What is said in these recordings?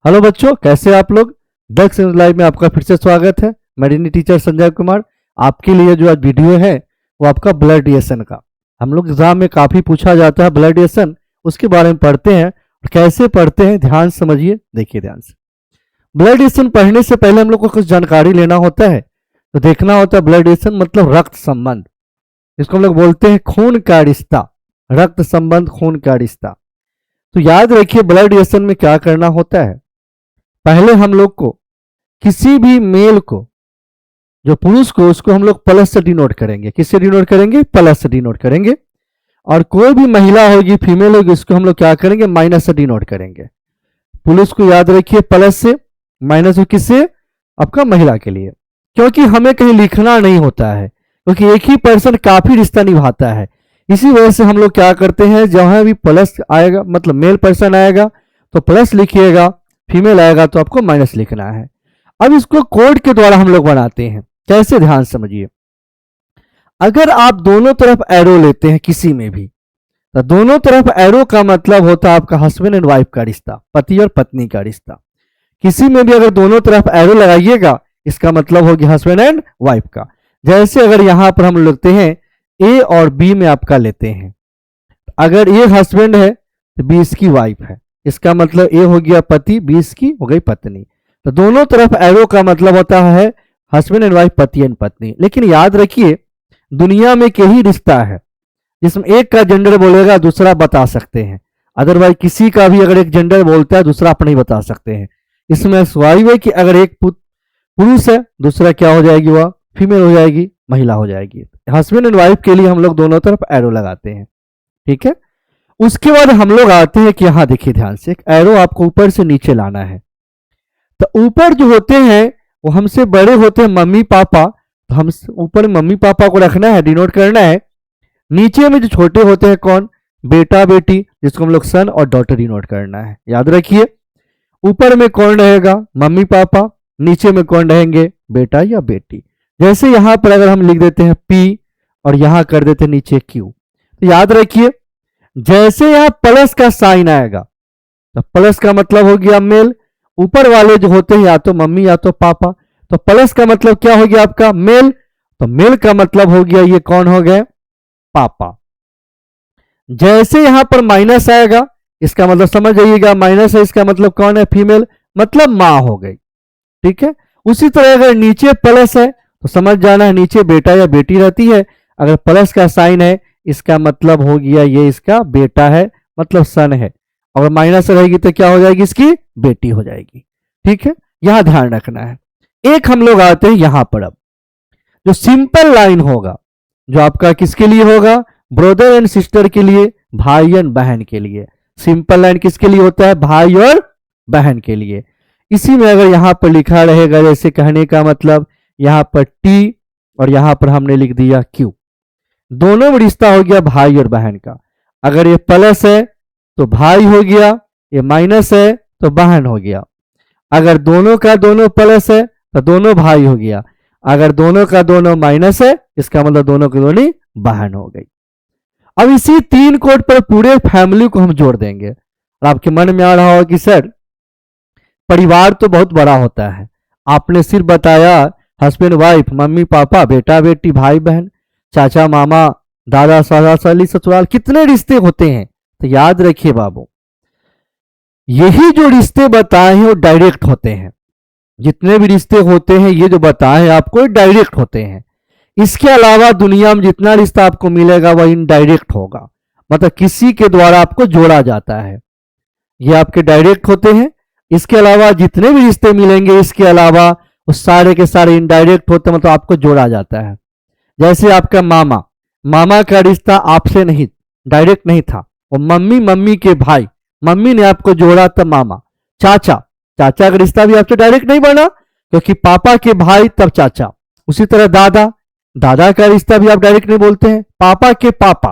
Hello बच्चों, कैसे आप लोग। दक्ष लाइव में आपका फिर से स्वागत है। मेडिनी टीचर संजय कुमार। आपके लिए जो आज वीडियो है वो आपका ब्लड रिलेशन का। हम लोग एग्जाम में काफी पूछा जाता है ब्लड रिलेशन, उसके बारे में पढ़ते हैं और कैसे पढ़ते हैं ध्यान से समझिए, देखिए ध्यान से। ब्लड रिलेशन पढ़ने से पहले हम लोग को कुछ जानकारी लेना होता है। तो देखना होता है ब्लड रिलेशन मतलब रक्त संबंध, जिसको हम लोग बोलते हैं खून का रिश्ता। रक्त संबंध, खून का रिश्ता। तो याद रखिए ब्लड रिलेशन में क्या करना होता है। पहले हम लोग को किसी भी मेल को, जो पुरुष को, उसको हम लोग प्लस से डिनोट करेंगे। किससे डिनोट करेंगे? प्लस से डिनोट करेंगे। और कोई भी महिला होगी, फीमेल होगी, उसको हम लोग क्या करेंगे? माइनस से डिनोट करेंगे। पुरुष को याद रखिए प्लस से, माइनस को किससे? आपका महिला के लिए। क्योंकि हमें कहीं लिखना नहीं होता है, क्योंकि एक ही पर्सन काफी रिश्ता निभाता है। इसी वजह से हम लोग क्या करते हैं, जहां भी प्लस आएगा मतलब मेल पर्सन आएगा तो प्लस लिखिएगा, फीमेल आएगा तो आपको माइनस लिखना है। अब इसको कोड के द्वारा हम लोग बनाते हैं। कैसे? ध्यान समझिए। अगर आप दोनों तरफ एरो लेते हैं किसी में भी, तो दोनों तरफ एरो का मतलब होता है आपका हस्बैंड एंड वाइफ का रिश्ता, पति और पत्नी का रिश्ता। किसी में भी अगर दोनों तरफ एरो लगाइएगा, इसका मतलब होगी हस्बैंड एंड वाइफ का। जैसे अगर यहां पर हम लिखते हैं ए और बी में आपका लेते हैं, अगर ए हस्बैंड है तो बी इसकी वाइफ है, इसका मतलब ए हो गया पति, बी इसकी हो गई पत्नी। तो दोनों तरफ एरो का मतलब होता है हस्बैंड एंड वाइफ, पति एंड पत्नी। लेकिन याद रखिए दुनिया में यही रिश्ता है जिसमें एक का जेंडर बोलेगा दूसरा बता सकते हैं, अदरवाइज किसी का भी अगर एक जेंडर बोलता है दूसरा अपना ही बता सकते हैं। इसमें स्वाभाविक है कि अगर एक पुरुष है, दूसरा क्या हो जाएगी? वह फीमेल हो जाएगी, महिला हो जाएगी। हस्बैंड एंड वाइफ के लिए हम लोग दोनों तरफ एरो लगाते हैं, ठीक है। उसके बाद हम लोग आते हैं कि यहां देखिए ध्यान से, एक एरो आपको ऊपर से नीचे लाना है। तो ऊपर जो होते हैं वो हमसे बड़े होते हैं मम्मी पापा, तो हम ऊपर मम्मी पापा को रखना है, डिनोट करना है। नीचे में जो छोटे होते हैं कौन? बेटा बेटी, जिसको हम लोग सन और डॉटर डिनोट करना है। याद रखिए ऊपर में कौन रहेगा? Mummy papa. नीचे में कौन रहेंगे? बेटा या बेटी। जैसे यहां पर अगर हम लिख देते हैं पी और यहां कर देते हैं नीचे क्यू, तो याद रखिए जैसे यहां प्लस का साइन आएगा तो प्लस का मतलब हो गया मेल। ऊपर वाले जो होते हैं या तो मम्मी या तो पापा, तो प्लस का मतलब क्या हो गया आपका? मेल। तो मेल का मतलब हो गया ये कौन हो गए? पापा। जैसे यहां पर माइनस आएगा, इसका मतलब समझ जाइएगा माइनस है, इसका मतलब कौन है? फीमेल, मतलब मां हो गई, ठीक है। उसी तरह अगर नीचे प्लस है तो समझ जाना है नीचे बेटा या बेटी रहती है। अगर प्लस का साइन है इसका मतलब हो गया ये इसका बेटा है, मतलब सन है। अगर माइनस रहेगी तो क्या हो जाएगी? इसकी बेटी हो जाएगी, ठीक है। यहां ध्यान रखना है। एक हम लोग आते हैं यहां पर, अब जो सिंपल लाइन होगा, जो आपका किसके लिए होगा? ब्रदर एंड सिस्टर के लिए, भाई एंड बहन के लिए। सिंपल लाइन किसके लिए होता है? भाई और बहन के लिए। इसी में अगर यहां पर लिखा रहेगा, जैसे कहने का मतलब यहां पर टी और यहां पर हमने लिख दिया क्यू, दोनों में रिश्ता हो गया भाई और बहन का। अगर ये प्लस है तो भाई हो गया, ये माइनस है तो बहन हो गया। अगर दोनों का दोनों प्लस है तो दोनों भाई हो गया। अगर दोनों का दोनों माइनस है, इसका मतलब दोनों की दोनों बहन हो गई। अब इसी तीन कोड पर पूरे फैमिली को हम जोड़ देंगे। और आपके मन में आ रहा होगा कि सर परिवार तो बहुत बड़ा होता है, आपने सिर्फ बताया हस्बैंड वाइफ, मम्मी पापा, बेटा बेटी, भाई बहन, चाचा मामा, दादा सादा साली ससुराल, कितने रिश्ते होते हैं। तो याद रखिए बाबू, यही जो रिश्ते बताए हैं वो डायरेक्ट होते हैं। जितने भी रिश्ते होते हैं ये जो बताए हैं आपको डायरेक्ट होते हैं। इसके अलावा दुनिया में जितना रिश्ता आपको मिलेगा वह इनडायरेक्ट होगा, मतलब किसी के द्वारा आपको जोड़ा जाता है। ये आपके डायरेक्ट होते हैं। इसके अलावा जितने भी रिश्ते मिलेंगे इसके अलावा वो सारे के सारे इनडायरेक्ट होते हैं, मतलब आपको जोड़ा जाता है। जैसे आपका मामा, मामा का रिश्ता आपसे नहीं, डायरेक्ट नहीं था, वो मम्मी के भाई, मम्मी ने आपको जोड़ा तब मामा। चाचा, चाचा का रिश्ता भी आपसे डायरेक्ट नहीं बना, क्योंकि पापा के भाई तब चाचा। उसी तरह दादा, दादा का रिश्ता भी आप डायरेक्ट नहीं बोलते हैं, पापा के पापा,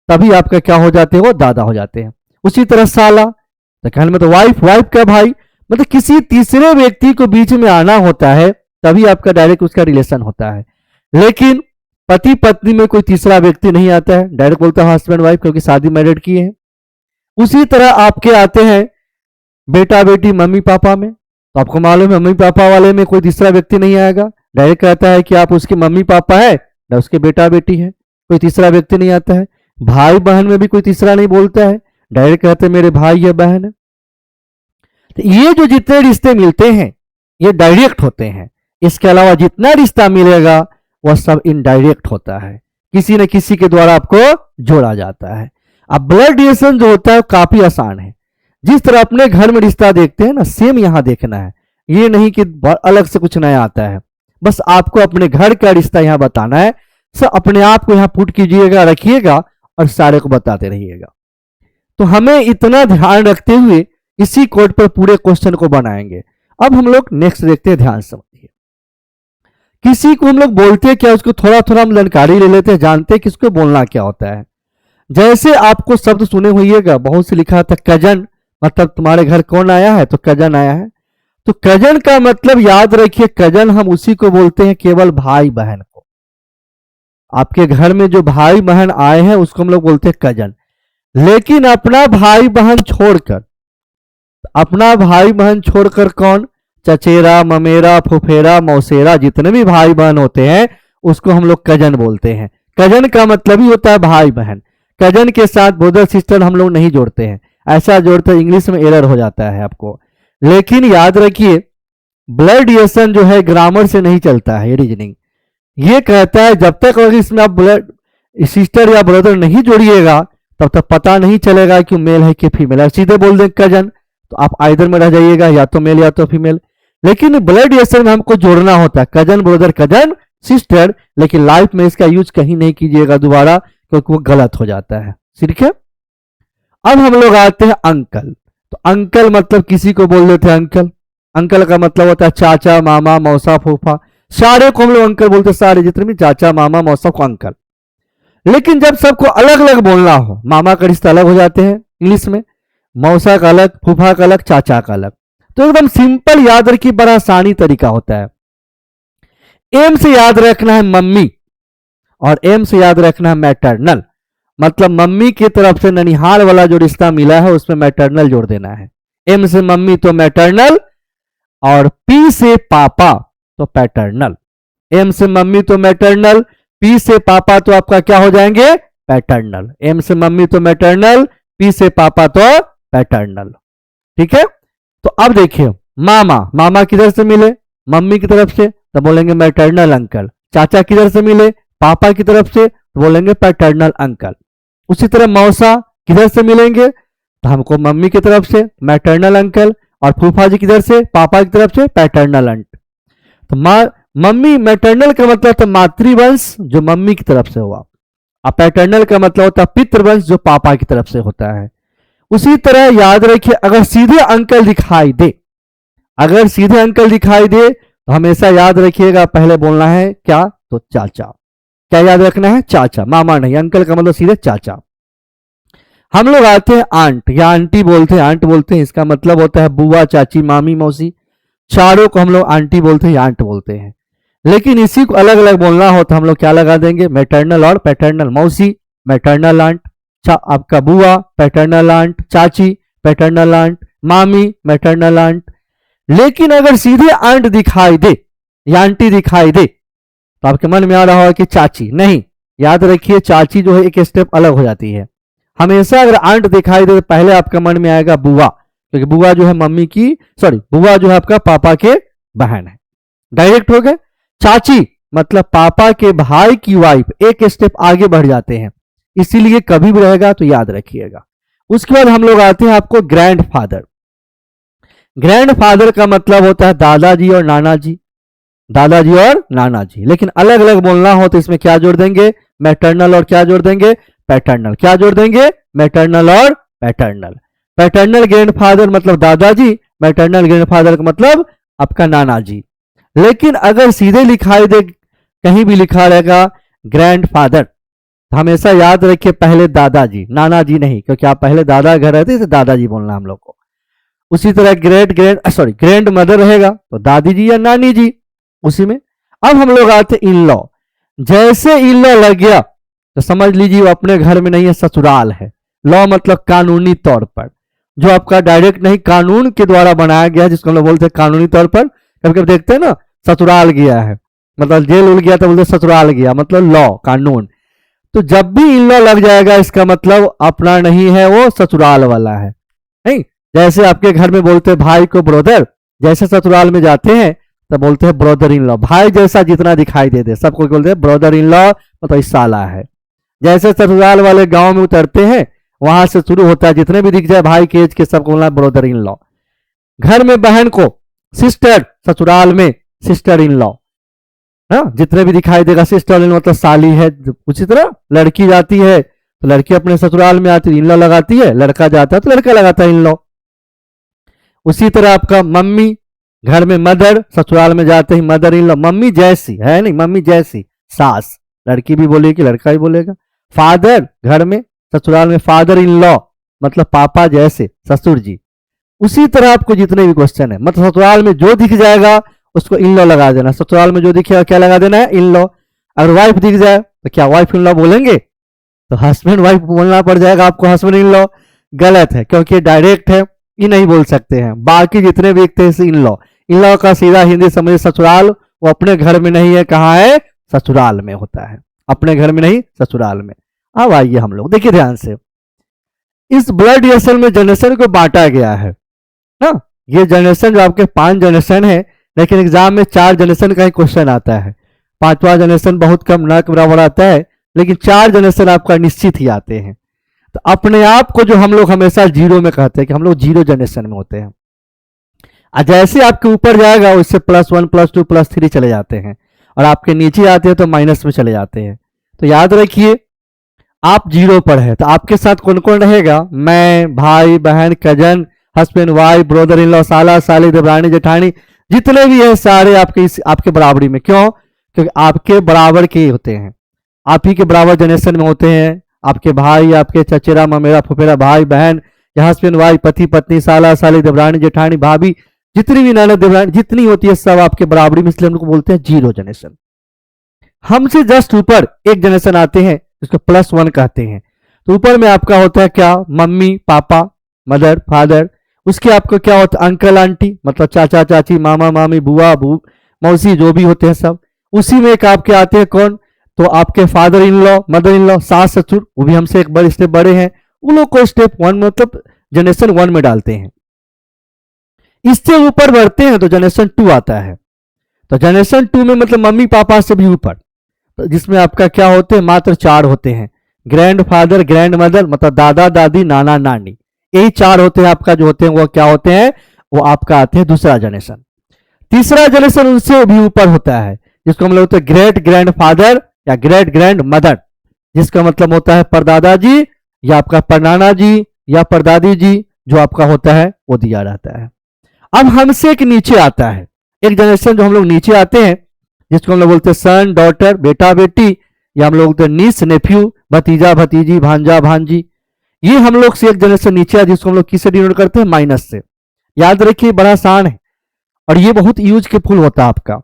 तभी आपका क्या हो जाते हैं? वो दादा हो जाते हैं। उसी तरह साला, तो कहने में तो वाइफ, वाइफ का भाई, मतलब किसी तीसरे व्यक्ति को बीच में आना होता है तभी आपका डायरेक्ट उसका रिलेशन होता है। लेकिन पति पत्नी में कोई तीसरा व्यक्ति नहीं आता है, डायरेक्ट बोलता है हस्बैंड वाइफ, क्योंकि शादी मैरिड किए हैं। उसी तरह आपके आते हैं बेटा बेटी मम्मी पापा में, तो आपको मालूम है मम्मी पापा वाले में कोई तीसरा व्यक्ति नहीं आएगा, डायरेक्ट कहता है कि आप उसके मम्मी पापा है ना उसके बेटा बेटी है, कोई तीसरा व्यक्ति नहीं आता है। भाई बहन में भी कोई तीसरा नहीं बोलता है, डायरेक्ट कहते हैं मेरे भाई या बहन है। तो ये जो जितने रिश्ते मिलते हैं ये डायरेक्ट होते हैं, इसके अलावा जितना रिश्ता मिलेगा वह सब इनडायरेक्ट होता है, किसी न किसी के द्वारा आपको जोड़ा जाता है। अब ब्लड रिलेशन जो होता है काफी आसान है, जिस तरह अपने घर में रिश्ता देखते हैं ना सेम यहां देखना है, ये नहीं कि अलग से कुछ नया आता है, बस आपको अपने घर का रिश्ता यहां बताना है। सब अपने आप को यहां पुट कीजिएगा, रखिएगा और सारे को बताते रहिएगा। तो हमें इतना ध्यान रखते हुए इसी कोड पर पूरे क्वेश्चन को बनाएंगे। अब हम लोग नेक्स्ट देखते हैं, ध्यान समझिए। किसी को हम लोग बोलते हैं क्या, उसको थोड़ा थोड़ा हम जानकारी ले लेते हैं, जानते हैं किसको बोलना क्या होता है। जैसे आपको शब्द सुने होइएगा, बहुत से लिखा था कजन, मतलब तुम्हारे घर कौन आया है, तो कजन आया है। तो कजन का मतलब याद रखिए, कजन हम उसी को बोलते हैं केवल भाई बहन को। आपके घर में जो भाई बहन आए हैं उसको हम लोग बोलते हैं कजन। लेकिन अपना भाई बहन छोड़कर, अपना भाई बहन छोड़कर कौन, चचेरा ममेरा फुफेरा मौसेरा, जितने भी भाई बहन होते हैं उसको हम लोग कजन बोलते हैं। कजन का मतलब ही होता है भाई बहन। कजन के साथ ब्रदर सिस्टर हम लोग नहीं जोड़ते हैं, ऐसा जोड़ते हैं इंग्लिश में एरर हो जाता है आपको। लेकिन याद रखिए ब्लड रिलेशन जो है ग्रामर से नहीं चलता है, ये रीजनिंग ये कहता है जब तक अगर इसमें आप ब्लड सिस्टर या ब्रदर नहीं जोड़िएगा तब तक पता नहीं चलेगा कि मेल है कि फीमेल है। सीधे बोल दें कजन तो आप आइदर में रह जाइएगा, या तो मेल या तो फीमेल। लेकिन ब्लड रिलेशन में हमको जोड़ना होता है कजन ब्रदर कजन सिस्टर, लेकिन लाइफ में इसका यूज कहीं नहीं कीजिएगा दोबारा, क्योंकि वो गलत हो जाता है। ठीक है, अब हम लोग आते हैं अंकल। तो अंकल मतलब किसी को बोल देते हैं अंकल। अंकल का मतलब होता है चाचा मामा मौसा फूफा, सारे को हम लोग अंकल बोलते हैं, सारे जितने भी चाचा मामा मौसा को अंकल। लेकिन जब सबको अलग अलग बोलना हो, मामा का रिश्ता अलग हो जाते हैं इंग्लिश में, मौसा का अलग, फूफा का अलग, चाचा का अलग। तो एकदम सिंपल याद रखिए, बड़ा आसानी तरीका होता है। एम से याद रखना है मम्मी और एम से याद रखना है मैटरनल, मतलब मम्मी की तरफ से ननिहाल वाला जो रिश्ता मिला है उसमें मैटरनल जोड़ देना है। एम से मम्मी तो मैटरनल, और पी से पापा तो पैटर्नल। एम से मम्मी तो मैटरनल, पी से पापा तो आपका क्या हो जाएंगे, पैटर्नल। एम से मम्मी तो मैटरनल, पी से पापा तो पैटर्नल। ठीक है, तो अब देखिए मामा, मामा किधर से मिले, मम्मी की तरफ से तो बोलेंगे मैटरनल अंकल। चाचा किधर से मिले, पापा की तरफ से तो बोलेंगे पैटर्नल अंकल। उसी तरह मौसा किधर से मिलेंगे, तो हमको मम्मी की तरफ से मैटरनल अंकल, और फूफा जी किधर से, पापा की तरफ से पैटर्नल अंट। तो मम्मी मैटरनल का मतलब होता है मातृवंश जो मम्मी की तरफ से हुआ, और पैटर्नल का मतलब होता है पितृवंश जो पापा की तरफ से होता है। उसी तरह याद रखिए अगर सीधे अंकल दिखाई दे, अगर सीधे अंकल दिखाई दे तो हमेशा याद रखिएगा पहले बोलना है क्या, तो चाचा। क्या याद रखना है, चाचा, मामा नहीं। अंकल का मतलब सीधे चाचा। हम लोग आते हैं आंट या आंटी बोलते हैं, आंट बोलते हैं, इसका मतलब होता है बुआ चाची मामी मौसी, चारों को हम लोग आंटी बोलते हैं या आंट बोलते हैं। लेकिन इसी को अलग अलग बोलना हो तो हम लोग क्या लगा देंगे, मैटरनल और पैटर्नल। मौसी मैटरनल आंट, आपका बुआ पैटर्नल आंट, चाची पैटर्नल आंट, मामी मैटरनल आंट। लेकिन अगर सीधे आंट दिखाई दे या आंटी दिखाई दे तो आपके मन में आ रहा होगा कि चाची, नहीं, याद रखिए चाची जो है एक स्टेप अलग हो जाती है। हमेशा अगर आंट दिखाई दे तो पहले आपके मन में आएगा बुआ, क्योंकि बुआ जो है मम्मी की, सॉरी बुआ जो है आपका पापा के बहन है, डायरेक्ट हो गए। चाची मतलब पापा के भाई की वाइफ, एक स्टेप आगे बढ़ जाते हैं, इसीलिए कभी भी रहेगा तो याद रखिएगा। उसके बाद हम लोग आते हैं आपको ग्रैंडफादर। ग्रैंडफादर का मतलब होता है दादाजी और नाना जी, दादाजी और नाना जी। लेकिन अलग अलग बोलना हो तो इसमें क्या जोड़ देंगे, मैटरनल और क्या जोड़ देंगे, पैटर्नल। क्या जोड़ देंगे, मैटरनल और पैटर्नल। पैटर्नल ग्रैंडफादर मतलब दादाजी, मैटरनल ग्रैंडफादर का मतलब आपका नाना जी। लेकिन अगर सीधे लिखाई दे, कहीं भी लिखा रहेगा ग्रैंडफादर, तो हमेशा याद रखिए पहले दादाजी, नाना जी नहीं, क्योंकि आप पहले दादा घर रहते थे, दादाजी बोलना हम लोग को। उसी तरह ग्रैंड मदर रहेगा तो दादी जी या नानी जी, उसी में। अब हम लोग आते इन लॉ। जैसे इन लॉ लग गया तो समझ लीजिए वो अपने घर में नहीं है, ससुराल है। लॉ मतलब कानूनी तौर पर। जो आपका डायरेक्ट नहीं कानून के द्वारा बनाया गया है, जिसको हम लोग बोलते हैं कानूनी तौर पर। कभी कभी देखते हैं ना, ससुराल गया है, मतलब जेल उल गया तो बोलते ससुराल गया, मतलब लॉ कानून। तो जब भी इन लॉ लग जाएगा इसका मतलब अपना नहीं है, वो ससुराल वाला है। नहीं, जैसे आपके घर में बोलते हैं भाई को ब्रदर, जैसे ससुराल में जाते हैं तो बोलते हैं ब्रदर इन लॉ। भाई जैसा जितना दिखाई दे दे सबको बोलते हैं ब्रदर इन लॉ, मतलब साला है। जैसे ससुराल वाले गांव में उतरते हैं वहां से शुरू होता है, जितने भी दिख जाए भाई के एज के सबको बोलना ब्रदर इन लॉ। घर में बहन को सिस्टर, ससुराल में सिस्टर इन लॉ। हाँ, जितने भी दिखाई देगा सिस्टर इन लॉ मतलब साली है। उसी तरह लड़की जाती है तो लड़की अपने ससुराल में आती है इन लॉ लगाती है, लड़का जाता है तो लड़का लगाता है इन लॉ। उसी तरह आपका मम्मी घर में मदर, ससुराल में जाते ही मदर इन लॉ। मम्मी जैसी है नहीं, मम्मी जैसी सास, लड़की भी बोलेगी लड़का भी बोलेगा। फादर घर में, ससुराल में फादर इन लॉ मतलब पापा जैसे, ससुर जी। उसी तरह आपको जितने भी क्वेश्चन है, मतलब ससुराल में जो दिख जाएगा उसको इन लॉ लगा देना। ससुराल में जो दिखेगा क्या लगा देना है, इन लॉ। अगर वाइफ दिख जाए तो क्या वाइफ इन लॉ बोलेंगे, तो हस्बैंड वाइफ बोलना पड़ जाएगा आपको हस्बैंड इन लॉ। गलत है, क्योंकि डायरेक्ट है, ये नहीं बोल सकते हैं। बाकी जितने भी दिखते हैं इन लॉ, इन लॉ का सीधा हिंदी समझे ससुराल। वो अपने घर में नहीं है, कहाँ है, ससुराल में होता है, अपने घर में नहीं ससुराल में। अब आइए हम लोग देखिए ध्यान से, इस ब्लड रिलेशन में जनरेशन को बांटा गया है ना। ये जनरेशन जो आपके 5 जनरेशन है, लेकिन एग्जाम में 4 जनरेशन का ही क्वेश्चन आता है। 5वां जनरेशन बहुत कम ना के बराबर आता है, लेकिन 4 जनरेशन आपका निश्चित ही आते हैं। तो अपने आप को जो हम लोग हमेशा जीरो में कहते हैं कि हम लोग जीरो जनरेशन में होते हैं। जैसे आपके ऊपर जाएगा उससे +1 +2 +3 चले जाते हैं, और आपके नीचे आते हैं तो माइनस में चले जाते हैं। तो याद रखिए, आप जीरो पर है तो आपके साथ कौन कौन रहेगा, मैं, भाई बहन, cousin, husband wife, brother in law, साला साली, देवरानी जेठानी, जितने भी है सारे आपके बराबरी में। क्यों, क्योंकि आपके बराबर के होते हैं, आप ही के बराबर जनरेशन में होते हैं। आपके भाई, आपके चचेरा ममेरा फुफेरा, भाई बहन, हस्बैंड वाइफ, पति पत्नी, साला साली, देवरानी जेठानी, भाभी, जितनी भी ननद देवरानी जितनी होती है सब आपके बराबरी में, इसलिए हम लोग बोलते हैं जीरो जनरेशन। हमसे जस्ट ऊपर एक जनरेशन आते हैं इसको +1 कहते हैं। तो ऊपर में आपका होता है क्या, मम्मी पापा, मदर फादर। उसके आपको क्या होता है, अंकल आंटी, मतलब चाचा चाची, मामा मामी, बुआ मौसी, जो भी होते हैं सब। उसी में एक आपके आते हैं कौन, तो आपके father in law, mother in law, सास ससुर, वो भी हमसे एक बड़े स्टेप बड़े हैं। उन लोग को स्टेप 1 मतलब जनरेशन 1 में डालते हैं। इससे ऊपर बढ़ते हैं तो जनरेशन 2 आता है। तो जनरेशन 2 में मतलब मम्मी पापा से भी ऊपर, तो जिसमें आपका क्या होते हैं, मात्र 4 होते हैं। ग्रैंड फादर, ग्रैंड मदर, मतलब दादा दादी, नाना नानी, यही 4 होते हैं आपका। जो होते हैं वो क्या होते हैं, वो आपका आते हैं दूसरा जनरेशन। तीसरा जनरेशन उनसे भी ऊपर होता है, जिसको हम लोग होते हैं ग्रेट ग्रैंड फादर या ग्रेट ग्रैंड मदर, जिसका मतलब होता है परदादा जी या आपका परनाना जी या परदादी जी, जो आपका होता है वो दिया रहता है। अब हमसे एक नीचे आता है एक जनरेशन, जो हम लोग नीचे आते हैं, जिसको हम लोग बोलते हैं सन डॉटर, बेटा बेटी, या हम लोग बोलते हैं नीस नेफ्यू, भतीजा भतीजी, भांजा भांजी। ये हम लोग से एक जनरेशन नीचे है, जिसको हम लोग किससे डिनोट करते हैं, माइनस से। याद रखिए, बड़ा आसान है और ये बहुत यूज के फुल होता है आपका।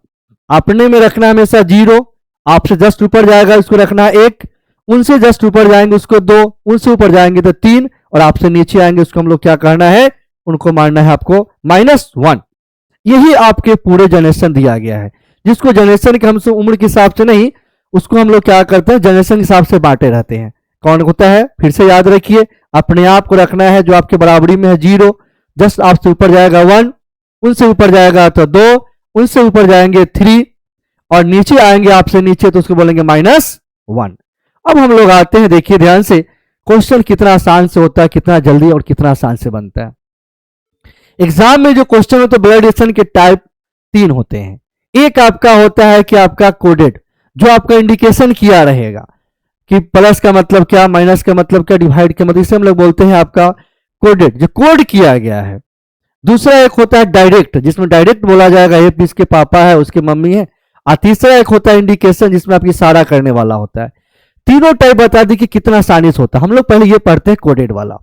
अपने में रखना हमेशा 0, आपसे जस्ट ऊपर जाएगा इसको रखना है 1, उनसे जस्ट ऊपर जाएंगे उसको 2, उनसे ऊपर जाएंगे तो 3, और आपसे नीचे आएंगे उसको हम लोग क्या करना है, उनको मारना है आपको -1। यही आपके पूरे जनरेशन दिया गया है, जिसको जनरेशन के हमसे उम्र के हिसाब से नहीं, उसको हम लोग क्या करते हैं, जनरेशन के हिसाब से बांटे रहते हैं। कौन होता है, फिर से याद रखिए, अपने आप को रखना है जो आपके बराबरी में है 0, जस्ट आपसे ऊपर जाएगा 1, उनसे ऊपर जाएगा तो 2, उनसे ऊपर जाएंगे 3, और नीचे आएंगे आपसे नीचे तो उसको बोलेंगे -1। अब हम लोग आते हैं, देखिए ध्यान से, क्वेश्चन कितना आसान से होता है, कितना जल्दी और कितना आसान से बनता है। एग्जाम में जो क्वेश्चन होते हैं ब्लड रिलेशन के टाइप 3 होते हैं। एक आपका होता है कि आपका कोडेड, जो आपका इंडिकेशन किया रहेगा कि प्लस का मतलब क्या, माइनस का मतलब क्या, डिवाइड का मतलब, इसे हम लोग बोलते हैं आपका कोडेड, जो कोड किया गया है। दूसरा एक होता है डायरेक्ट, जिसमें डायरेक्ट बोला जाएगा ये इसके पापा है उसके मम्मी है। और तीसरा एक होता है इंडिकेशन, जिसमें आप इशारा करने वाला होता है। तीनों टाइप बता दी कि कितना आसानी से होता है। हम लोग पहले ये पढ़ते हैं कोडेड वाला।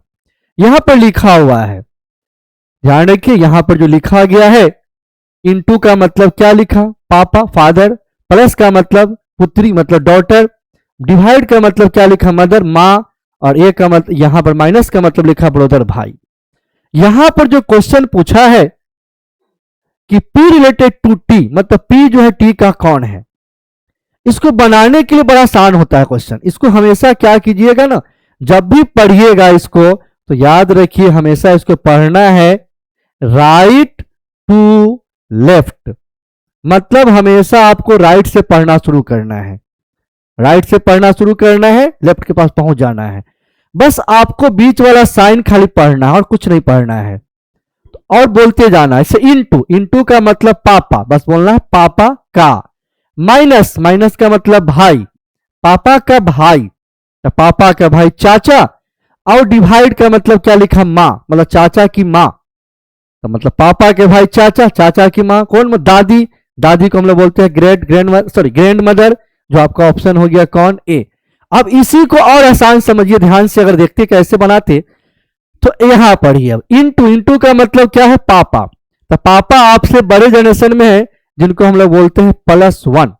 यहां पर लिखा हुआ है, ध्यान रखिए, यहां पर जो लिखा गया है, इनटू का मतलब क्या लिखा, पापा फादर, प्लस का मतलब पुत्री मतलब डॉटर, डिवाइड का मतलब क्या लिखा, मदर माँ, और ए का मतलब यहां पर माइनस का मतलब लिखा ब्रदर भाई। यहां पर जो क्वेश्चन पूछा है कि P रिलेटेड टू T, मतलब P जो है T का कौन है, इसको बनाने के लिए बड़ा आसान होता है क्वेश्चन। इसको हमेशा क्या कीजिएगा ना, जब भी पढ़िएगा इसको तो याद रखिए हमेशा इसको पढ़ना है राइट टू लेफ्ट, मतलब हमेशा आपको राइट से पढ़ना शुरू करना है, राइट से पढ़ना शुरू करना है, लेफ्ट के पास पहुंच जाना है। बस आपको बीच वाला साइन खाली पढ़ना है और कुछ नहीं पढ़ना है, और बोलते जाना है। इसे इनटू, इनटू का मतलब पापा, बस बोलना है पापा का। माइनस, माइनस का मतलब भाई, पापा का भाई, तो पापा का भाई चाचा। और डिवाइड का मतलब क्या लिखा, माँ, मतलब चाचा की माँ, तो मतलब पापा के भाई चाचा, चाचा की माँ कौन, दादी, दादी को हम लोग बोलते हैं ग्रैंड मदर, जो आपका ऑप्शन हो गया कौन, ए। अब इसी को और आसान समझिए, ध्यान से अगर देखते कैसे बनाते, तो यहां पढ़िए। अब इनटू, इनटू का मतलब क्या है, पापा, तो पापा आपसे बड़े जनरेशन में है जिनको हम लोग बोलते हैं +1।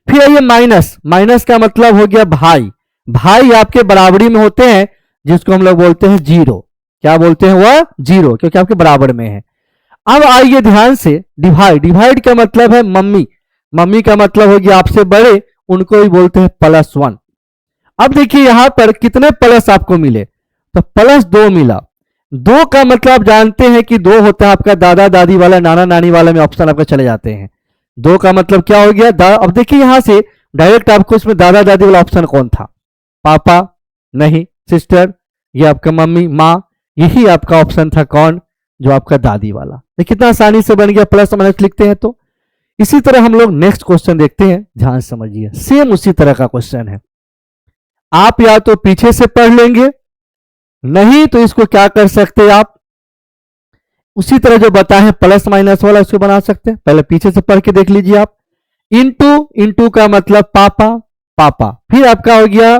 फिर आइए माइनस, माइनस का मतलब हो गया भाई, भाई आपके बराबरी में होते हैं जिसको हम लोग बोलते हैं 0, क्या बोलते हैं वह 0, क्योंकि आपके बराबर में है। अब आइए ध्यान से डिवाइड, डिवाइड का मतलब है मम्मी, मम्मी का मतलब हो गया आपसे बड़े, उनको ही बोलते हैं +1। अब देखिए यहां पर कितने प्लस आपको मिले, तो +2 मिला। 2 का मतलब जानते हैं कि 2 होता है आपका दादा दादी वाला, नाना नानी वाला में ऑप्शन आपके चले जाते हैं। 2 का मतलब क्या हो गया, अब देखिए यहां से डायरेक्ट आपको इसमें दादा दादी वाला ऑप्शन कौन था, पापा नहीं, सिस्टर, ये आपका मम्मी, माँ, यही आपका ऑप्शन था कौन, जो आपका दादी वाला। तो कितना आसानी से बन गया, प्लस माइनस लिखते हैं। तो इसी तरह हम लोग नेक्स्ट क्वेश्चन देखते हैं, ध्यान समझिए, सेम उसी तरह का क्वेश्चन है। आप या तो पीछे से पढ़ लेंगे, नहीं तो इसको क्या कर सकते हैं आप, उसी तरह जो बताए प्लस माइनस वाला उसको बना सकते हैं। पहले पीछे से पढ़ के देख लीजिए आप। इनटू, इनटू का मतलब पापा, पापा, फिर आपका हो गया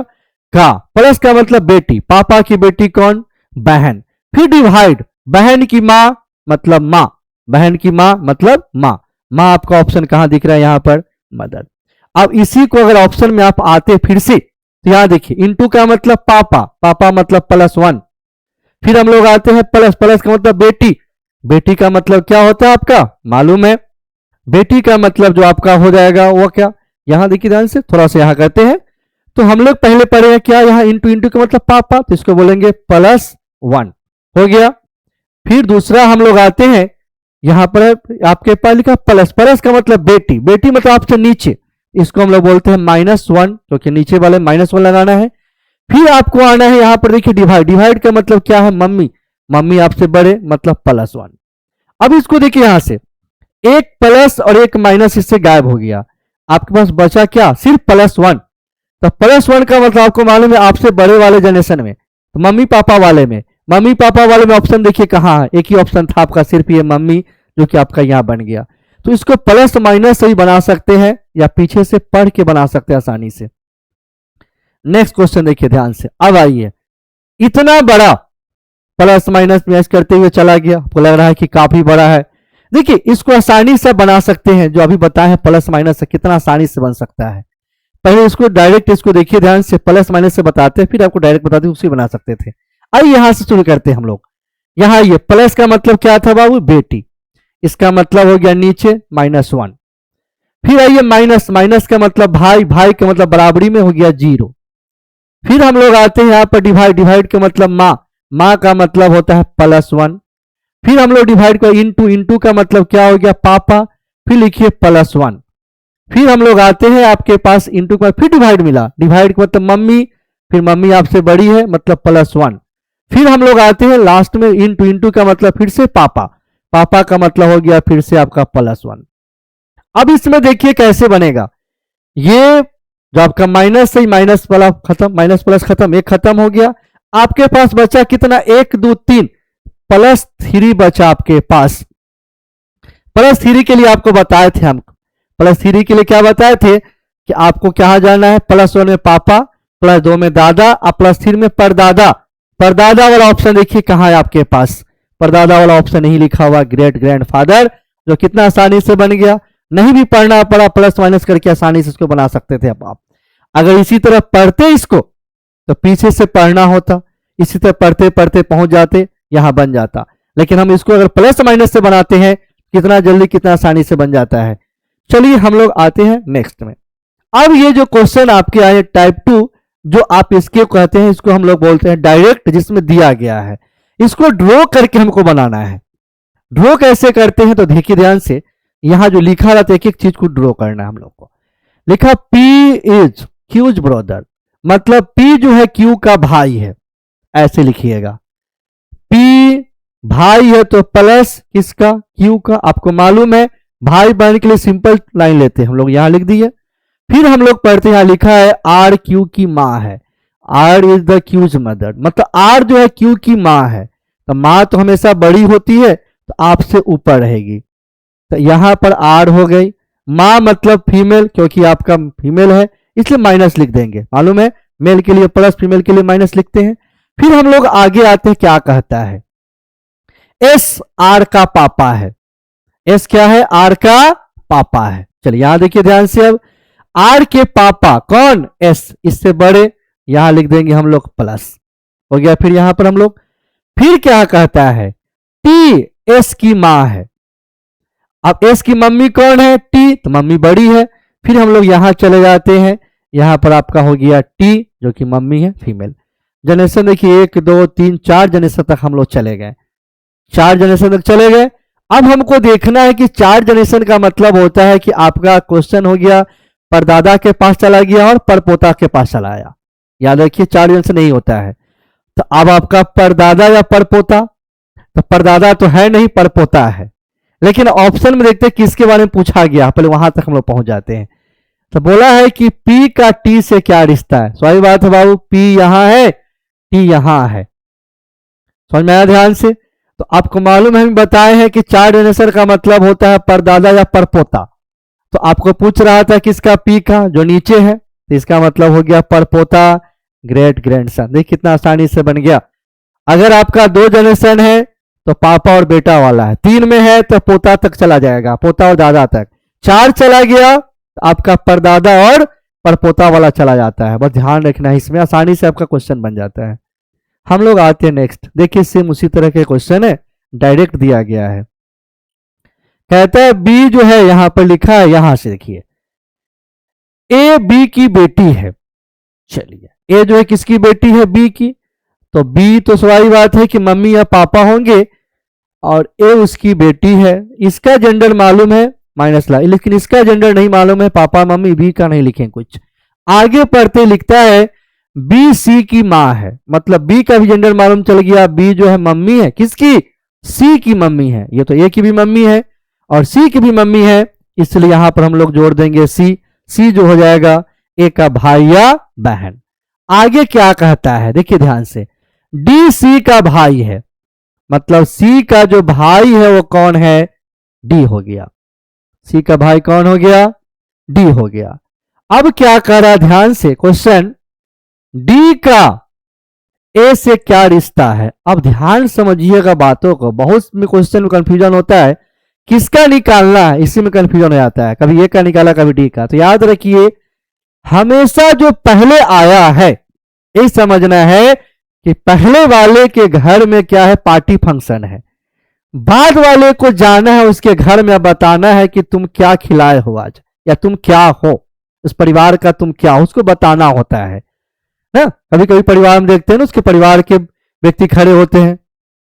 का, प्लस का मतलब बेटी, पापा की बेटी कौन, बहन, फिर डिवाइड, बहन की मां मतलब मां, बहन की मां मतलब मां, मां आपका ऑप्शन कहां दिख रहा है, यहां पर मदर। अब इसी को अगर ऑप्शन में आप आते फिर से, तो यहां देखिए इनटू का मतलब पापा, पापा मतलब +1, फिर हम लोग आते हैं प्लस, प्लस का मतलब बेटी, बेटी का मतलब क्या होता है आपका मालूम है, बेटी का मतलब जो आपका हो जाएगा वो क्या, यहां देखिए ध्यान से, थोड़ा सा यहां करते हैं। तो हम लोग पहले पढ़े हैं क्या, यहां इनटू, इनटू का मतलब पापा, तो इसको बोलेंगे +1 हो गया। फिर दूसरा हम लोग आते हैं, यहां पर आपके पास लिखा प्लस, प्लस का मतलब बेटी, बेटी मतलब आपसे नीचे, इसको हम लोग बोलते हैं -1, क्योंकि नीचे वाले -1 लगाना है। फिर आपको आना है यहां पर देखिए डिवाइड, डिवाइड का मतलब क्या है, मम्मी, मम्मी आपसे बड़े मतलब +1। अब इसको देखिए यहां से एक प्लस और एक माइनस इससे गायब हो गया, आपके पास बचा क्या, सिर्फ +1। तो +1 का मतलब आपको मालूम है आपसे बड़े वाले जनरेशन में, तो मम्मी पापा वाले में, मम्मी पापा वाले में ऑप्शन देखिए कहां है, एक ही ऑप्शन था आपका, सिर्फ ये मम्मी, जो कि आपका यहां बन गया। तो इसको प्लस माइनस से ही बना सकते हैं या पीछे से पढ़ के बना सकते हैं आसानी से। नेक्स्ट क्वेश्चन देखिए ध्यान से। अब आइए, इतना बड़ा प्लस माइनस मैच करते हुए चला गया, आपको लग रहा है कि काफी बड़ा है, देखिए इसको आसानी से बना सकते हैं, जो अभी बताए हैं प्लस माइनस से कितना आसानी से बन सकता है। पहले इसको डायरेक्ट, इसको देखिए ध्यान से, प्लस माइनस से बताते हैं, फिर आपको डायरेक्ट बताते हैं, उसी बना सकते थे। आइए यहां से शुरू करते हैं हम लोग। यहां ये प्लस का मतलब क्या था बाबू, बेटी, इसका मतलब हो गया नीचे -1। फिर आइए माइनस, माइनस का मतलब भाई, भाई का मतलब बराबरी में हो गया 0। फिर हम लोग आते हैं यहां पर डिवाइड, डिवाइड का मतलब माँ, माँ का मतलब होता है +1। फिर हम लोग डिवाइड कर इनटू, इनटू का मतलब क्या हो गया पापा, फिर लिखिए +1। फिर हम लोग आते हैं आपके पास इनटू का, फिर डिवाइड मिला, डिवाइड का मतलब मम्मी, फिर मम्मी आपसे बड़ी है मतलब +1। फिर हम लोग आते हैं लास्ट में इनटू, इनटू का मतलब फिर से पापा, पापा का मतलब हो गया फिर से आपका +1। अब इसमें देखिए कैसे बनेगा, ये जो आपका माइनस से माइनस वाला खत्म, माइनस प्लस खत्म, एक खत्म हो गया, आपके पास बचा कितना, 1 2 3, +3 बचा आपके पास। +3 के लिए आपको बताए थे हम, +3 के लिए क्या बताए थे कि आपको क्या जाना है, +1 में पापा, +2 में दादा, और +3 में परदादा। परदादा वाला ऑप्शन देखिए कहां है आपके पास, परदादा वाला ऑप्शन नहीं लिखा हुआ, ग्रेट ग्रैंडफादर, जो कितना आसानी से बन गया, नहीं भी पढ़ना पड़ा, प्लस माइनस करके आसानी से इसको बना सकते थे। अब आप अगर इसी तरह पढ़ते इसको तो पीछे से पढ़ना होता, इसी तरह पढ़ते पढ़ते पहुंच जाते, यहां बन जाता, लेकिन हम इसको अगर प्लस माइनस से बनाते हैं कितना जल्दी कितना आसानी से बन जाता है। चलिए हम लोग आते हैं नेक्स्ट में। अब ये जो क्वेश्चन आपके आए टाइप 2, जो आप इसके कहते हैं, इसको हम लोग बोलते हैं डायरेक्ट, जिसमें दिया गया है, इसको ड्रॉ करके हमको बनाना है। ड्रॉ कैसे करते हैं तो देखिए ध्यान से, यहां जो लिखा रहता है एक एक चीज को ड्रॉ करना है हम लोग को। लिखा P इज क्यूज ब्रदर, मतलब P जो है Q का भाई है, ऐसे लिखिएगा। P भाई है तो प्लस किसका, Q का। आपको मालूम है भाई बहन के लिए सिंपल लाइन लेते हैं हम लोग, यहां लिख दिए। फिर हम लोग पढ़ते हैं, यहां लिखा है R Q की मां है, R इज द क्यूज मदर, मतलब R जो है Q की मां है, तो मां तो हमेशा बड़ी होती है तो आपसे ऊपर रहेगी, तो यहां पर R हो गई। मां मतलब फीमेल, क्योंकि आपका फीमेल है इसलिए माइनस लिख देंगे, मालूम है मेल के लिए प्लस फीमेल के लिए माइनस लिखते हैं। फिर हम लोग आगे आते हैं, क्या कहता है, S R का पापा है, S क्या है, R का पापा है। चलिए यहां देखिए ध्यान से, अब R के पापा कौन, S, इससे बड़े, यहां लिख देंगे हम लोग प्लस, हो गया। फिर यहां पर हम लोग फिर क्या कहता है, T S की मां है, अब S की मम्मी कौन है, T, तो मम्मी बड़ी है। फिर हम लोग यहां चले जाते हैं, यहां पर आपका हो गया T जो कि मम्मी है फीमेल। जनरेशन देखिए 1 2 3 4 जनरेशन तक हम लोग चले गए, 4 जनरेशन तक चले गए। अब हमको देखना है कि 4 जनरेशन का मतलब होता है कि आपका क्वेश्चन हो गया परदादा के पास चला गया और परपोता के पास चला आया, याद रखिए 4 जनरेशन नहीं होता है। तो अब आपका परदादा या परपोता, तो परदादा तो है नहीं, परपोता है, लेकिन ऑप्शन में देखते हैं किसके बारे में पूछा गया, पहले वहां तक हम लोग पहुंच जाते हैं। तो बोला है कि P का T से क्या रिश्ता है, सही बात है बाबू, P यहां है T यहां है, समझ में आया ध्यान से। तो आपको मालूम है, हम बताए हैं कि 4 जनरेशन का मतलब होता है परदादा या परपोता, तो आपको पूछ रहा था किसका, P का, जो नीचे है, तो इसका मतलब हो गया परपोता ग्रेट ग्रैंडसन। देखिए कितना आसानी से बन गया। अगर आपका 2 जनरेशन है तो पापा और बेटा वाला है, 3 में है तो पोता तक चला जाएगा, पोता और दादा तक, 4 चला गया तो आपका परदादा और परपोता वाला चला जाता है। बस ध्यान रखना है, इसमें आसानी से आपका क्वेश्चन बन जाता है। हम लोग आते हैं नेक्स्ट, देखिए सेम उसी तरह के क्वेश्चन है, डायरेक्ट दिया गया है। कहता है बी जो है यहां पर लिखा है, यहां से देखिए ए बी की बेटी है। चलिए ए जो है किसकी बेटी है, बी की, तो बी तो स्वाभाविक बात है कि मम्मी या पापा होंगे, और ए उसकी बेटी है। इसका जेंडर मालूम है माइनस ला, लेकिन इसका जेंडर नहीं मालूम है, पापा मम्मी, बी का नहीं लिखें कुछ। आगे पढ़ते लिखता है बी सी की मां है, मतलब बी का भी जेंडर मालूम चल गया, बी जो है मम्मी है किसकी, सी की मम्मी है। ये तो ए की भी मम्मी है और सी की भी मम्मी है, इसलिए यहां पर हम लोग जोड़ देंगे सी, सी जो हो जाएगा ए का भाई या बहन। आगे क्या कहता है देखिए ध्यान से, डी सी का भाई है, मतलब सी का जो भाई है वो कौन है, डी हो गया, सी का भाई कौन हो गया, डी हो गया। अब क्या कर रहा है ध्यान से क्वेश्चन, डी का ए से क्या रिश्ता है। अब ध्यान समझिएगा बातों को, बहुत में क्वेश्चन में कंफ्यूजन होता है, किसका निकालना है इसी में कंफ्यूजन हो जाता है, कभी ए का निकाला कभी डी का। तो याद रखिए हमेशा जो पहले आया है यही समझना है कि पहले वाले के घर में क्या है, पार्टी फंक्शन है, बाद वाले को जाना है उसके घर में, बताना है कि तुम क्या खिलाए हो आज, या तुम क्या हो, उस परिवार का तुम क्या हो, उसको बताना होता है ना। कभी कभी परिवार में देखते हैं ना, उसके परिवार के व्यक्ति खड़े होते हैं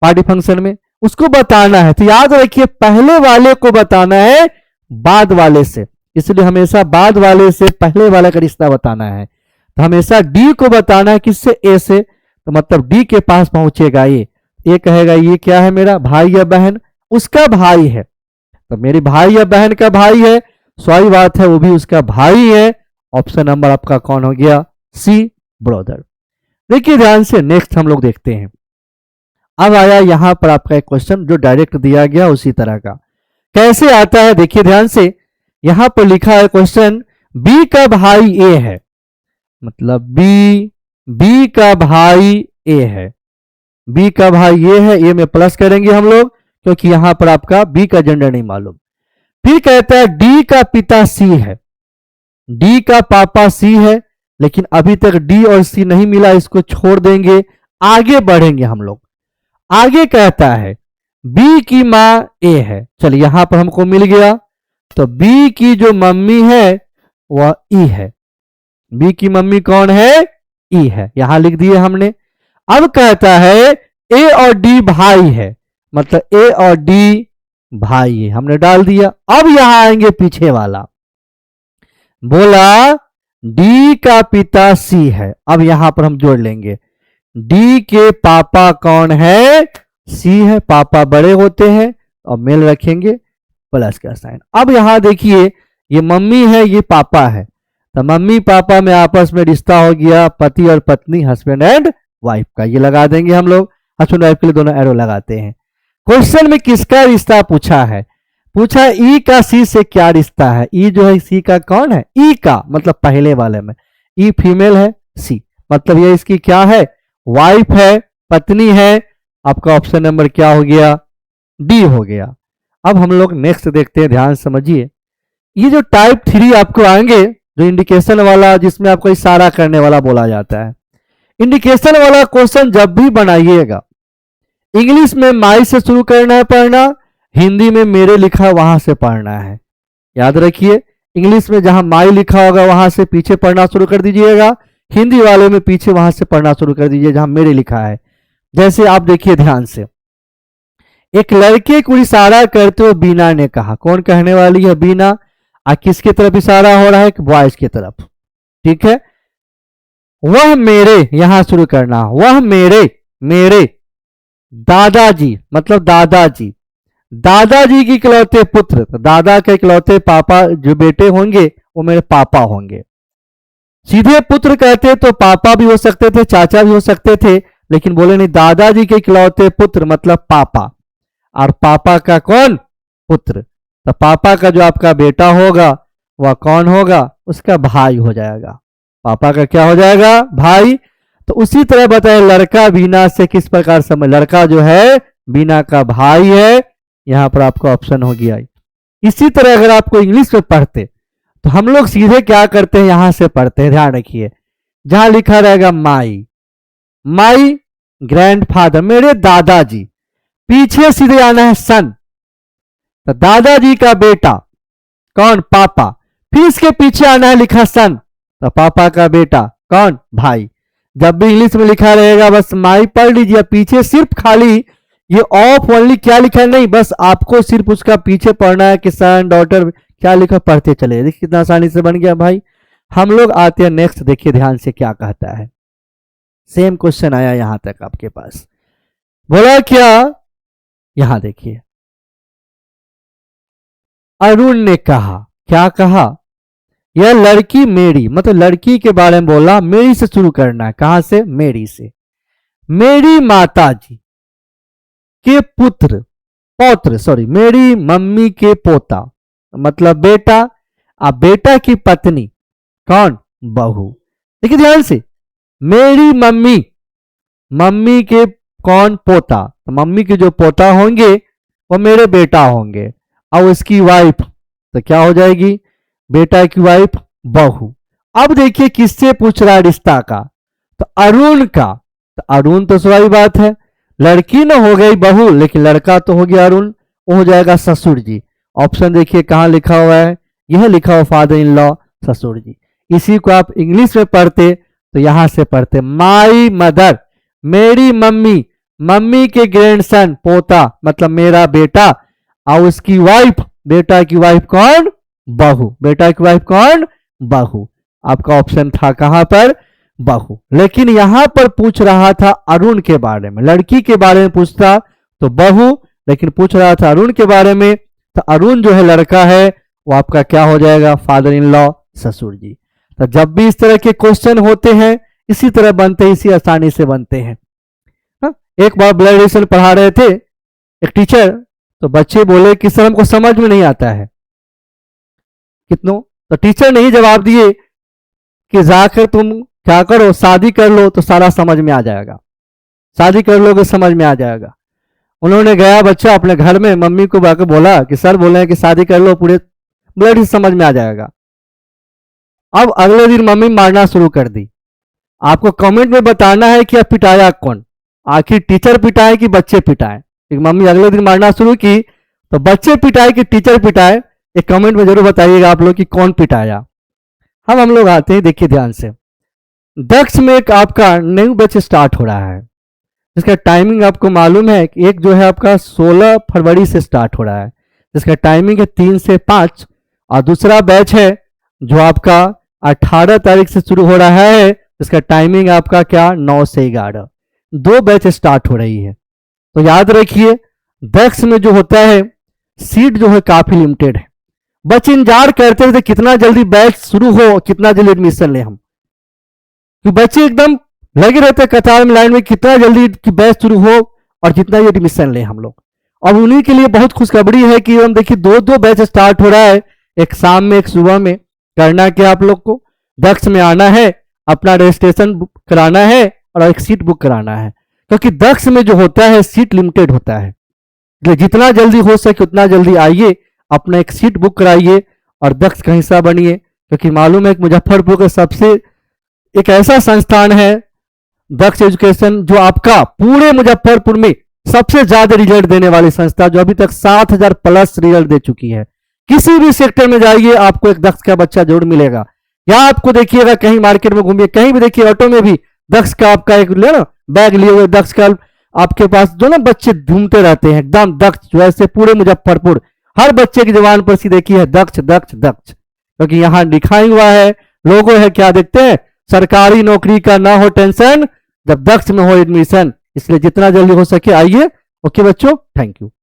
पार्टी फंक्शन में, उसको बताना है। तो याद रखिए पहले वाले को बताना है बाद वाले से, इसलिए हमेशा बाद वाले से पहले वाले का रिश्ता बताना है। तो हमेशा डी को बताना है किससे, ए से, तो मतलब डी के पास पहुंचेगा ये कहेगा ये क्या है मेरा भाई या बहन, उसका भाई है, तो मेरे भाई या बहन का भाई है, सही बात है वो भी उसका भाई है। ऑप्शन नंबर आपका कौन हो गया, सी ब्रदर। देखिए ध्यान से नेक्स्ट हम लोग देखते हैं। अब आया यहां पर आपका एक क्वेश्चन जो डायरेक्ट दिया गया उसी तरह का, कैसे आता है देखिए ध्यान से। यहां पर लिखा है क्वेश्चन, बी का भाई ए है, मतलब बी का भाई ए है, बी का भाई ये है, ए में प्लस करेंगे हम लोग क्योंकि यहां पर आपका बी का जेंडर नहीं मालूम। फिर कहता है डी का पिता सी है, डी का पापा सी है, लेकिन अभी तक डी और सी नहीं मिला, इसको छोड़ देंगे, आगे बढ़ेंगे हम लोग। आगे कहता है बी की मां ए है। चलिए यहां पर हमको मिल गया, तो बी की जो मम्मी है वह ई है। बी की मम्मी कौन है? ई है, यहां लिख दिए हमने। अब कहता है ए और डी भाई है, मतलब ए और डी भाई है, हमने डाल दिया। अब यहां आएंगे पीछे वाला, बोला डी का पिता सी है। अब यहां पर हम जोड़ लेंगे, डी के पापा कौन है? सी है, पापा बड़े होते हैं और मेल रखेंगे प्लस का साइन। अब यहां देखिए ये मम्मी है, ये पापा है, तो मम्मी पापा में आपस में रिश्ता हो गया पति और पत्नी, हस्बैंड एंड वाइफ का। ये लगा देंगे हम लोग, हस्बैंड वाइफ के लिए दोनों एरो लगाते हैं। क्वेश्चन में किसका रिश्ता पूछा है? पूछा ई का सी से क्या रिश्ता है। ई जो है सी का कौन है? ई का, मतलब पहले वाले में ई फीमेल है, सी मतलब ये इसकी क्या है? वाइफ है, पत्नी है। आपका ऑप्शन नंबर क्या हो गया? डी हो गया। अब हम लोग नेक्स्ट देखते हैं, ध्यान समझिए। ये जो टाइप 3 आपको आएंगे, जो इंडिकेशन वाला, जिसमें आपको इशारा करने वाला बोला जाता है, इंडिकेशन वाला क्वेश्चन जब भी बनाइएगा, इंग्लिश में माई से शुरू करना है पढ़ना, हिंदी में मेरे लिखा वहां से पढ़ना है। याद रखिए, इंग्लिश में जहां माई लिखा होगा वहां से पीछे पढ़ना शुरू कर दीजिएगा, हिंदी वाले में पीछे वहां से पढ़ना शुरू कर दीजिए जहां मेरे लिखा है। जैसे आप देखिए ध्यान से, एक लड़के को इशारा करते हुए बीना ने कहा। कौन कहने वाली है? बीना। किसकी तरफ इशारा हो रहा है? बॉयज की तरफ। ठीक है, वह मेरे, यहां शुरू करना, वह मेरे दादाजी, मतलब दादाजी, दादाजी की इकलौते पुत्र, तो दादा के इकलौते पापा जो बेटे होंगे वो मेरे पापा होंगे। सीधे पुत्र कहते तो पापा भी हो सकते थे, चाचा भी हो सकते थे, लेकिन बोले नहीं, दादाजी के इकलौते पुत्र मतलब पापा, और पापा का कौन? पुत्र। तो पापा का जो आपका बेटा होगा वह कौन होगा? उसका भाई हो जाएगा। पापा का क्या हो जाएगा? भाई। तो उसी तरह बताए लड़का बीना से किस प्रकार समझ, लड़का जो है बीना का भाई है, यहां पर आपका ऑप्शन हो गया। इसी तरह अगर आपको इंग्लिश में पढ़ते तो हम लोग सीधे क्या करते हैं? यहां से पढ़ते हैं, ध्यान रखिए। जहां लिखा रहेगा माई, माई ग्रैंडफादर, मेरे दादाजी, पीछे सीधे आना है सन, तो दादाजी का बेटा कौन? पापा। फिर इसके पीछे आना है लिखा सन, तो पापा का बेटा कौन? भाई। जब भी इंग्लिश में लिखा रहेगा बस माई पढ़ लीजिए, पीछे सिर्फ खाली ये ऑफ ओनली क्या लिखा है नहीं, बस आपको सिर्फ उसका पीछे पढ़ना है कि सन डॉटर क्या लिखा, पढ़ते चले। देखिए कितना आसानी से बन गया भाई। हम लोग आते हैं नेक्स्ट, देखिए ध्यान से क्या कहता है। सेम क्वेश्चन आया यहां तक आपके पास, बोला क्या? यहां देखिए, अरुण ने कहा, क्या कहा? यह लड़की मेरी, मतलब लड़की के बारे में बोला, मेरी से शुरू करना है। कहां से? मेरी से। मेरी माताजी के पुत्र, पौत्र, सॉरी, मेरी मम्मी के पोता, मतलब बेटा, अब बेटा की पत्नी कौन? बहू। देखिए ध्यान से, मेरी मम्मी, मम्मी के कौन? पोता, तो मम्मी के जो पोता होंगे वो मेरे बेटा होंगे, और उसकी वाइफ तो क्या हो जाएगी? बेटा की वाइफ बहू। अब देखिए किससे पूछ रहा है रिश्ता का? तो अरुण का। तो अरुण तो स्वाभाविक बात है, लड़की ना हो गई बहू, लेकिन लड़का तो हो गया अरुण, वो हो जाएगा ससुर जी। ऑप्शन देखिए कहां लिखा हुआ है? यह लिखा हुआ फादर इन लॉ, ससुर जी। इसी को आप इंग्लिश में पढ़ते तो यहां से पढ़ते माई मदर, मेरी मम्मी, मम्मी के ग्रैंडसन पोता मतलब मेरा बेटा, और उसकी वाइफ, बेटा की वाइफ कौन? बहू। बेटा की वाइफ कौन? बहू। आपका ऑप्शन था कहां पर? बहू। लेकिन यहां पर पूछ रहा था अरुण के बारे में, लड़की के बारे में पूछता तो बहू, लेकिन पूछ रहा था अरुण के बारे में, तो अरुण जो है लड़का है वो आपका क्या हो जाएगा? फादर इन लॉ, ससुर जी। तो जब भी इस तरह के क्वेश्चन होते हैं इसी तरह बनते हैं, इसी आसानी से बनते हैं। एक बार ब्लड रिलेशन पढ़ा रहे थे एक टीचर, तो बच्चे बोले कि सर हमको समझ में नहीं आता है। कितनों? तो टीचर ने ही जवाब दिए कि जाकर तुम क्या करो, शादी कर लो तो सारा समझ में आ जाएगा, शादी कर लोगे समझ में आ जाएगा। उन्होंने गया बच्चा अपने घर में मम्मी को बाकर बोला कि सर बोले हैं कि शादी कर लो, पूरे ब्लड ही समझ में आ जाएगा। अब अगले दिन मम्मी मारना शुरू कर दी। आपको कमेंट में बताना है कि आप पिटाया कौन, आखिर टीचर पिटाए कि बच्चे पिटाए? एक मम्मी अगले दिन मारना शुरू की तो बच्चे पिटाए कि टीचर पिटाए, एक कमेंट में जरूर बताइएगा आप लोग कि कौन पिटाया। हम लोग आते हैं, देखिए ध्यान से। दक्ष में एक आपका न्यू बैच स्टार्ट हो रहा है, जिसका टाइमिंग आपको मालूम है कि एक जो है आपका 16 फरवरी से स्टार्ट हो रहा है, जिसका टाइमिंग है 3 से 5, और दूसरा बैच है जो आपका 18 तारीख से शुरू हो रहा है, जिसका टाइमिंग आपका क्या 9 से 11। 2 बैच स्टार्ट हो रही है। तो याद रखिए दक्ष में जो होता है सीट जो है काफी लिमिटेड है। बच्चे इंतजार करते थे कितना जल्दी बैच शुरू हो, कितना जल्दी एडमिशन ले हम, कि बच्चे एकदम लगे रहते कतार में लाइन में कितना जल्दी कि बैच शुरू हो और जितना ही एडमिशन ले हम लोग। अब उन्हीं के लिए बहुत खुशखबरी है कि हम देखिए 2 बैच स्टार्ट हो रहा है, एक शाम में एक सुबह में। करना क्या आप लोग को, दक्ष में आना है, अपना रजिस्ट्रेशन बुक कराना है और एक सीट बुक कराना है, क्योंकि दक्ष में जो होता है सीट लिमिटेड होता है। जितना जल्दी हो सके उतना जल्दी आइए, अपना एक सीट बुक कराइए और दक्ष का हिस्सा बनिए, क्योंकि मालूम है कि मुजफ्फरपुर का सबसे एक ऐसा संस्थान है दक्ष एजुकेशन जो आपका पूरे मुजफ्फरपुर में सबसे ज्यादा रिजल्ट देने वाली संस्था, जो अभी तक 7,000 प्लस रिजल्ट दे चुकी है। किसी भी सेक्टर में जाइए आपको एक दक्ष का बच्चा जरूर मिलेगा। या आपको देखिएगा कहीं मार्केट में घूमिए, कहीं भी देखिए ऑटो में भी दक्ष का आपका एक ले ना बैग लिए हुए दक्ष का आपके पास जो ना बच्चे घूमते रहते हैं एकदम दक्ष, जो ऐसे पूरे मुजफ्फरपुर हर बच्चे की जबान पर सी देखी है दक्ष दक्ष दक्ष, क्योंकि यहाँ लिखा ही हुआ है, लोगो है, क्या देखते हैं, सरकारी नौकरी का ना हो टेंशन जब दक्ष में हो एडमिशन। इसलिए जितना जल्दी हो सके आइए। ओके बच्चों, थैंक यू।